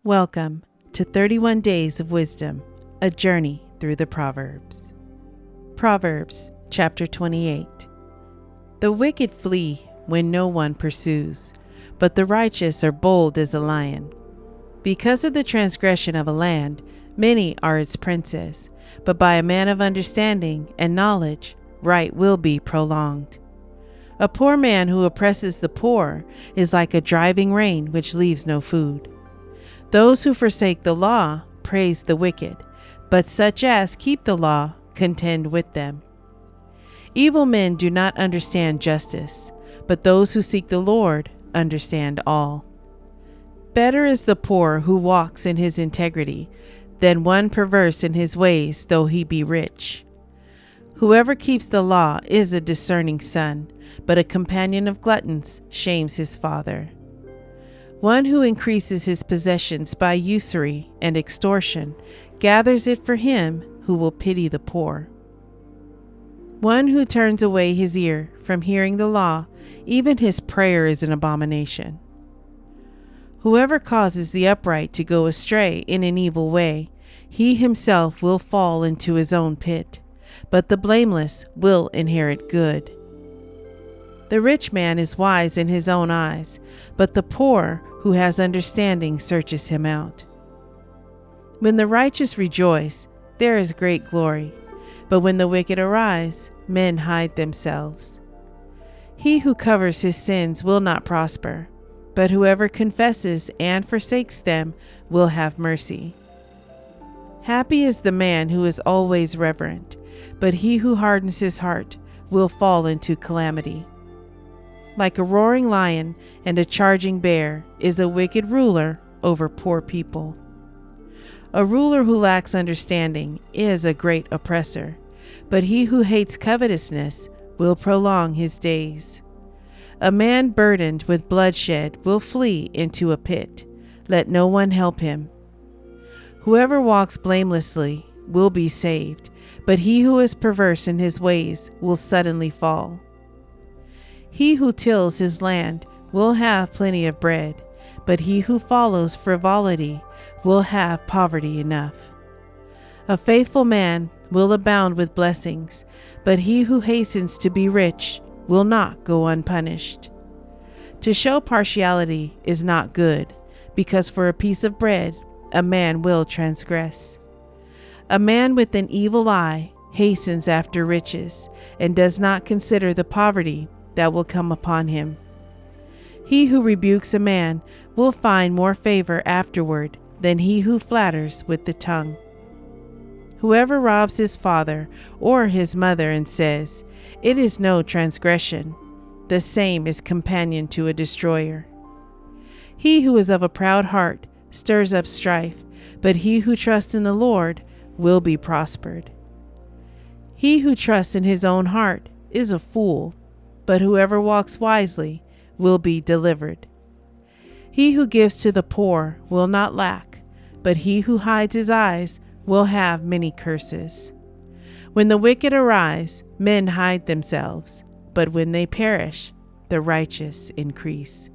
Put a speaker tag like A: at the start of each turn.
A: Welcome to 31 Days of Wisdom, a journey through the Proverbs. Proverbs chapter 28. The wicked flee when no one pursues, but the righteous are bold as a lion. Because of the transgression of a land, many are its princes, but by a man of understanding and knowledge, right will be prolonged. A poor man who oppresses the poor is like a driving rain which leaves no food. Those who forsake the law praise the wicked, but such as keep the law contend with them. Evil men do not understand justice, but those who seek the Lord understand all. Better is the poor who walks in his integrity than one perverse in his ways, though he be rich. Whoever keeps the law is a discerning son, but a companion of gluttons shames his father. One who increases his possessions by usury and extortion gathers it for him who will pity the poor. One who turns away his ear from hearing the law, even his prayer is an abomination. Whoever causes the upright to go astray in an evil way, he himself will fall into his own pit, but the blameless will inherit good. The rich man is wise in his own eyes, but the poor who has understanding searches him out. When the righteous rejoice, there is great glory, but when the wicked arise, men hide themselves. He who covers his sins will not prosper, but whoever confesses and forsakes them will have mercy. Happy is the man who is always reverent, but he who hardens his heart will fall into calamity. Like a roaring lion and a charging bear is a wicked ruler over poor people. A ruler who lacks understanding is a great oppressor, but he who hates covetousness will prolong his days. A man burdened with bloodshed will flee into a pit. Let no one help him. Whoever walks blamelessly will be saved, but he who is perverse in his ways will suddenly fall. He who tills his land will have plenty of bread, but he who follows frivolity will have poverty enough. A faithful man will abound with blessings, but he who hastens to be rich will not go unpunished. To show partiality is not good, because for a piece of bread a man will transgress. A man with an evil eye hastens after riches and does not consider the poverty that will come upon him. He who rebukes a man will find more favor afterward than he who flatters with the tongue. Whoever robs his father or his mother and says, "It is no transgression," the same is companion to a destroyer. He who is of a proud heart stirs up strife, but he who trusts in the Lord will be prospered. He who trusts in his own heart is a fool, but whoever walks wisely will be delivered. He who gives to the poor will not lack, but he who hides his eyes will have many curses. When the wicked arise, men hide themselves, but when they perish, the righteous increase.